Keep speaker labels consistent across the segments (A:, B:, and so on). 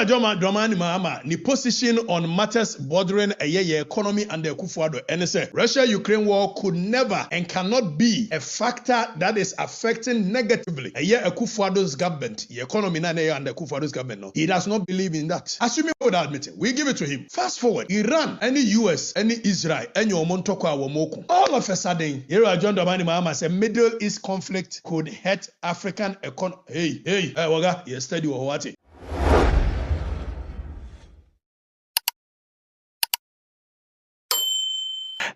A: Dramani Mahama, the position on matters bordering a economy and the Akufo-Addo, and say Russia-Ukraine war could never and cannot be a factor that is affecting negatively Akufo-Addo's government, the economy and the Akufo-Addo's government. No. He does not believe in that. Assuming we would admit it, we give it to him. Fast forward, Iran, any US, any Israel, any Omontokwa Womoku. All of a sudden, here John Dramani Mahama said Middle East conflict could hurt African economy. Hey, Waga, you study what?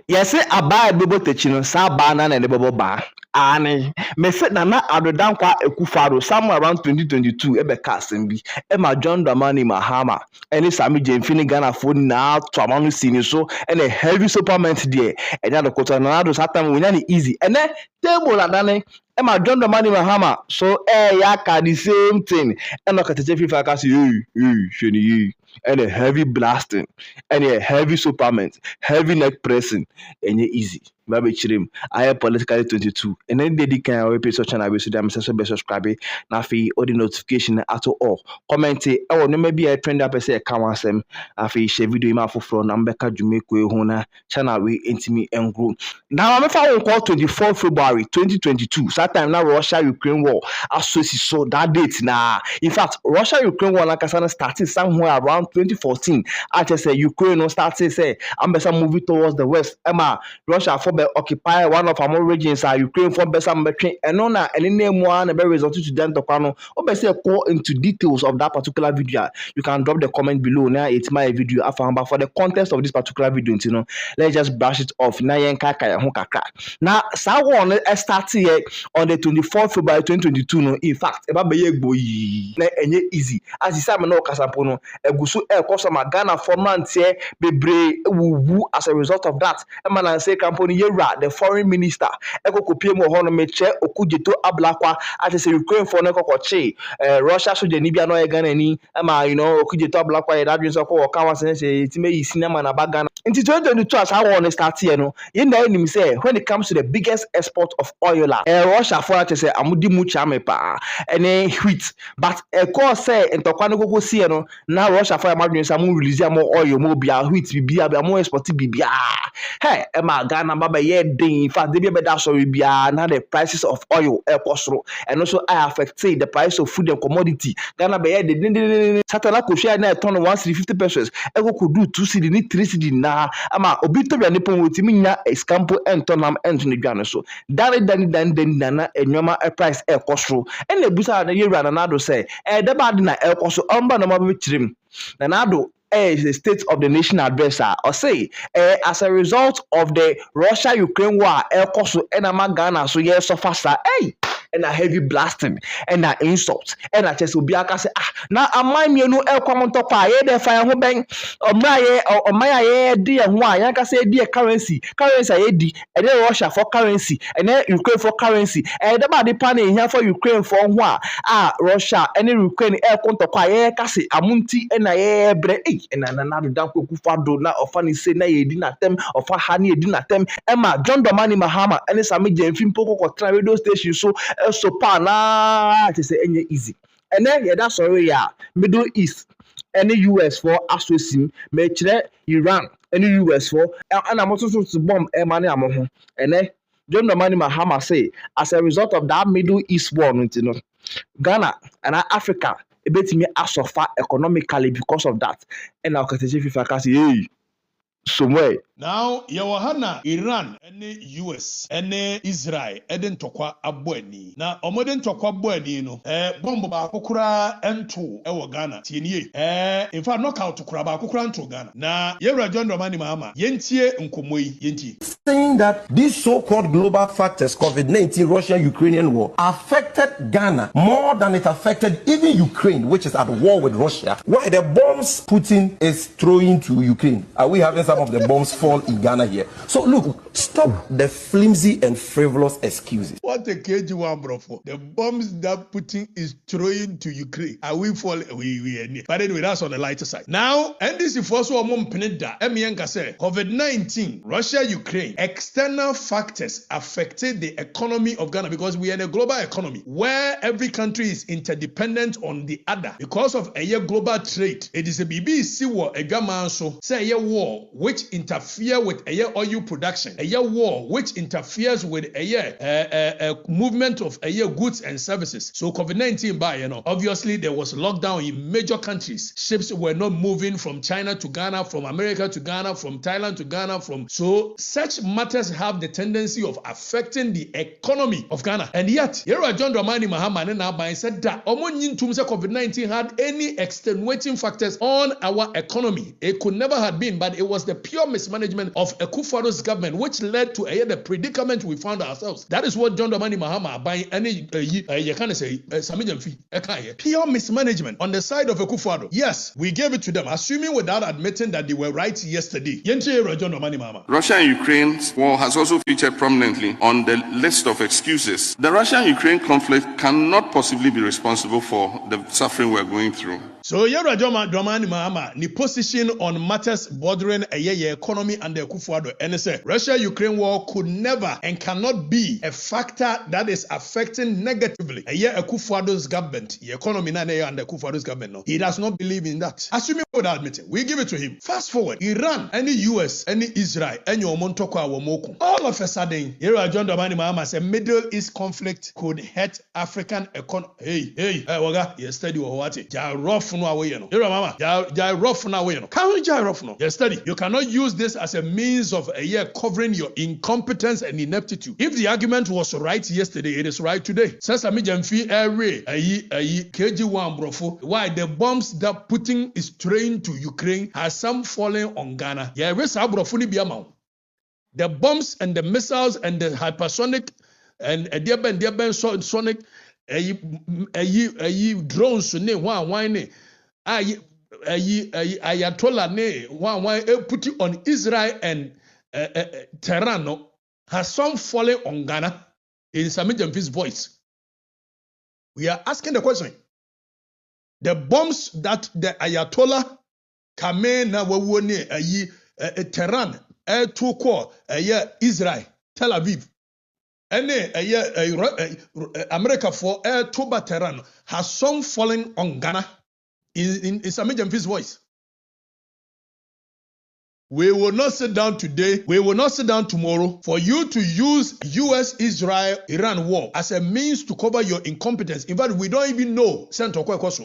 B: Yes, abide bobo techino, sa banana and the bobo bar. Ane, me said na adodan kwa Akufo-Addo somewhere around 2022 ebe casting bi. Emma John Dramani Mahama, any Sami Jemfini Ghana phone now to amanu sini so and a heavy supplement there. And ya the Kotanado Satam we easy. And then table adane. Emma John Dramani Mahama, so yaka the same thing. And Okatakyie Afrifra kasi sheni and a heavy blasting and a heavy supplement, heavy neck pressing, and easy. Baby Chirim, I am politically 22. And then they can repeat such an abuse. I'm subscribe. Now, all the notification at all. Comment it. Oh, maybe I trend up a say, come on, Sam. I feel share video in for number Jamaica Hona channel we intimate and grow. Now, I'm a call 24 February 2022. Sometime now, Russia Ukraine war. I saw that date now. In fact, Russia Ukraine war like I started somewhere around 2014. I just say Ukraine started say I'm moving towards the west. Emma Russia for occupy one of our regions are Ukraine for better and on any name one very result to them to Kano or go into details of that particular video. You can drop the comment below. Now it's my video but for the context of this particular video, you know, let's just brush it off. Now Sawan start here on the 24th February 2022. No, in fact, easy as you said, no Kasapono, Egusu Kosama Ghana for months here, be as a result of that. And say company the foreign minister eko kopie mo hono meche okujeto ablakwa ati se Ukraine for neko koche Russia so je nibia no e Ghana ni ama you know okujeto ablakwa e that so ko ka wan say time yi cinema na bagana in 2022 as I want to start here no you know him say when it comes to the biggest export of oil Russia for ati say amudi mu chame pa ene wheat but eko say entokwa no go see no na Russia for amadwen say am release am oil mo bia wheat bia am export bia hey ema Ghana baba in fact they be better sorry now the prices of oil and also I affect the price of food and commodity Ghana be the satana ko share na turn 150 pesos ego could do 2 cedi ni 3 cedi na ama obi to bia ne pon wotimi nya escampo and turn am and ne dwane so dan na enwoma price ekosoro and ebusa na yewura na do say de bad na ekoso omba na mabe chirim na nado is the State of the Nation addresser or say as a result of the Russia-Ukraine war and Ghana so yes so faster and a heavy blasting and an insult and I just will be say now am I me no come top the fire ho ben or my dear why yanka say dear currency di and then Russia for currency and then Ukraine for currency and the body plan here for Ukraine for Russia and Ukraine come top kase amunti and I bre and another down Akufo-Addo na ofani say na ye di na tem of hani ye di na tem Emma John Dramani Mahama and Sami Jemfini poko ko radio station so na it is any easy and then that's sorry Middle East any US for association me kire Iran any US for and I'm also to bomb money am and then John Dramani Mahama say as a result of that Middle East war you know Ghana and Africa ebetimi asoffer economically because of that and now Okatakyie Afrifra kasi somewhere
A: now Yawahana Iran any US any Israel eden tokwa aboani na omodin tokwa aboani no bomb ba kokura ento e wo Ghana tienie in fact knockout kura ba kokura ento Ghana na yewura John Dramani Mahama yentie nkomoyi yentie
C: saying that these so-called global factors COVID-19 Russia-Ukrainian war affected Ghana more than it affected even Ukraine, which is at war with Russia. Why the bombs Putin is throwing to Ukraine? Are we having some of the bombs fall in Ghana here? So look, stop the flimsy and frivolous excuses.
A: What a KG1 bro for the bombs that Putin is throwing to Ukraine. Are we falling? We are near. But anyway, that's on the lighter side. Now, and this is first one month penida. Emiyanka say COVID-19, Russia, Ukraine. saying external factors affected the economy of Ghana because we are in a global economy where every country is interdependent on the other. Because of a global trade, it is a BBC war, a Gaman so say a war which interfere with a oil production, a war which interferes with a movement of goods and services. So COVID-19 by obviously there was lockdown in major countries. Ships were not moving from China to Ghana, from America to Ghana, from Thailand to Ghana, so such matters have the tendency of affecting the economy of Ghana. And yet, John Dramani Mahama and said that COVID-19 had any extenuating factors on our economy. It could never have been, but it was the pure mismanagement of Akufo-Addo's government which led to the predicament we found ourselves. That is what John Dramani Mahama by any you can say pure mismanagement on the side of Akufo-Addo. Yes, we gave it to them, assuming without admitting that they were right yesterday.
D: Russia and Ukraine's war has also featured prominently on the list of excuses. The Russia-Ukraine conflict cannot possibly be responsible for the suffering we're going through.
A: So Dramani Mahama, ni position on matters bordering economy and the Akufo-Addo. And say Russia-Ukraine war could never and cannot be a factor that is affecting negatively Akufo-Addo's government, the economy and the Akufo-Addo's government. No. He does not believe in that. Assuming without admitting, we give it to him. Fast forward, Iran, any US, any Israel, any Omontoko Awomoko. All of a sudden, John Dramani Mahama said Middle East conflict could hurt African economy. Hey, waga, you study what? Ja rough no away no. Mama, ja rough no away no. Can we ja rough no? You study. You cannot use this as a means of covering your incompetence and ineptitude. If the argument was right yesterday, it is right today. Since I jamfi every KG1 brofo, why the bombs that Putin is throwing to Ukraine has some falling on Ghana. Yeah, the bombs and the missiles and the hypersonic and sonic drones ne one ayatollah ne one put it on Israel and Tehran has some falling on Ghana in Sami Jamfi's voice. We are asking the question. The bombs that the ayatollah kame na wawone Tehran to Israel Tel Aviv America for to Tehran has some fallen on Ghana in Sami Jamfi's voice. We will not sit down today. We will not sit down tomorrow for you to use US, Israel, Iran war as a means to cover your incompetence. In fact, we don't even know.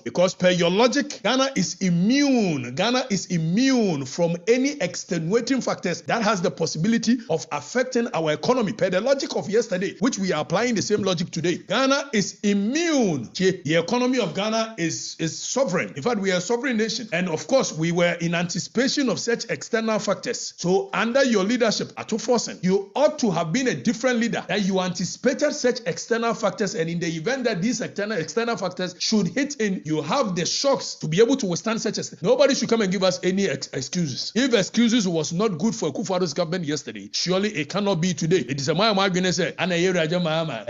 A: Because per your logic, Ghana is immune. Ghana is immune from any extenuating factors that has the possibility of affecting our economy. Per the logic of yesterday, which we are applying the same logic today. Ghana is immune. The economy of Ghana is sovereign. In fact, we are a sovereign nation. And of course, we were in anticipation of such external factors. So under your leadership, Atufosen, you ought to have been a different leader, that you anticipated such external factors, and in the event that these external factors should hit in, you have the shocks to be able to withstand such as. Nobody should come and give us any excuses. If excuses was not good for Akufo-Addo's government yesterday, surely it cannot be today. It is a Mahama say, Anna Yeraja Mahama,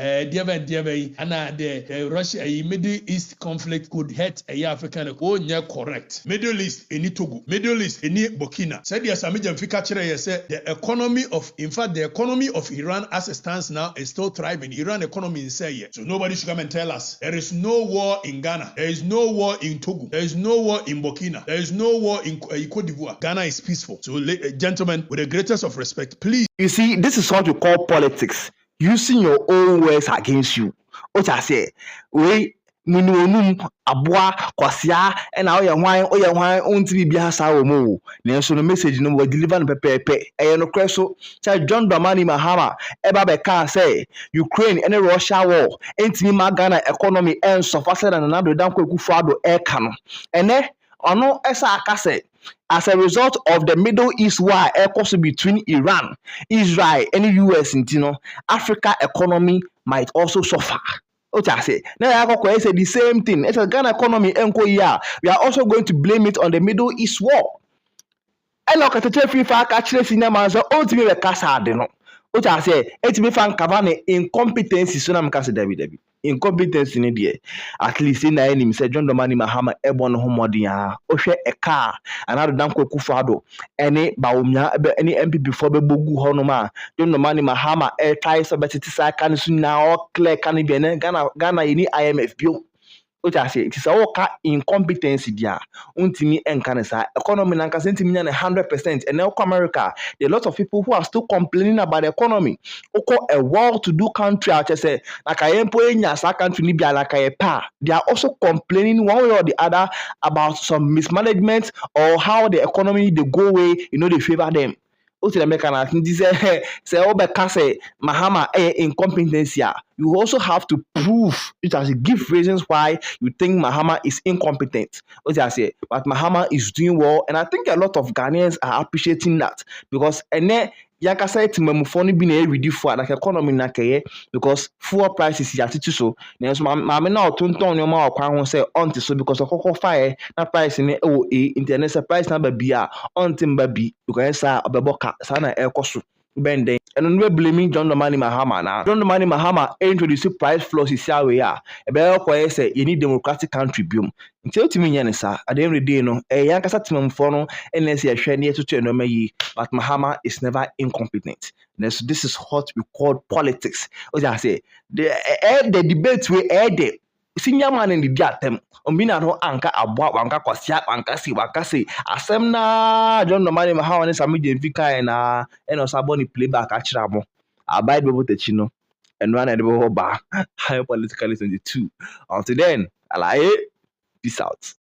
A: the Russia Middle East conflict could hurt a African. Oh, yeah, correct. Middle East, any Togo, Middle East, any Burkina. Said yes, the economy of Iran as it stands now is still thriving. Iran economy is here. So nobody should come and tell us there is no war in Ghana. There is no war in Togo. There is no war in Burkina. There is no war in Cote d'Ivoire. Ghana is peaceful. So gentlemen, with the greatest of respect, please.
B: You see, this is what you call politics. Using your own words against you. What I say, we Munum Abwa Kwasia and our wine until be hasa mo. Nanso no message no we deliver no pepe. No creso. John Dramani Mahama eba beka say Ukraine and Russia war. Enti Ghana economy and so faster than another dan Akufo-Addo eka no. Ene ono esa aka say as a result of the Middle East war between Iran, Israel, and the US, Africa economy might also suffer. I say, now I say the same thing. It's a Ghana economy. We are also going to blame it on the Middle East war. And Okatakyie Afrifra catch the cinema as ultimately casa. Which I say, it's me fan cavani incompetency. So I'm casting David. Incompetence in there. At least in the enemy said John Domani Mahama Ebon Homodia, Oshe a car, another Danko Kufado, any Baumia, any MP before the Bugu Honoma, John Domani Mahama, air ties about it. I can soon now clear Canadian Ghana any IMF bill. Which I say it is all incompetency there. Untimi and Canasa economy and Casentimian 100%. And now America, there are lots of people who are still complaining about the economy. Oko a well-to-do country, I just say like I am putting yasa country Libya like a pa. They are also complaining one way or the other about some mismanagement or how the economy they go away, they favor them. Say Mahama incompetency. You also have to prove it as give reasons why you think Mahama is incompetent. What I say, but Mahama is doing well, and I think a lot of Ghanaians are appreciating that because yakasa timamufoni bi na ready for like economy na keye because fuel prices ya titi so na so maame na otonton no ma okwan ho say onti so because okoko fire na price ni international price na ba bia onti mba bi because sa obeboka sa na ekoso bende and we blaming John Domani Mahama na John Domani Mahama introduce price floors is we ya e be ko say you need democratic country biom nti otimi nya ne sa at the end of the day no yankasa timamfo no ns ya hwe ne etutu no mayi but Mahama is never incompetent. This is what we call politics. What I say, the debate we the senior man in the diatem. Ombina no anka abwa wanka kwasia wanka si asem na John Domani Mahama ne sami jemfika na osaboni playback achira mo. Abide bebo techino and one at the high politically 22. Until then, alaye, peace out.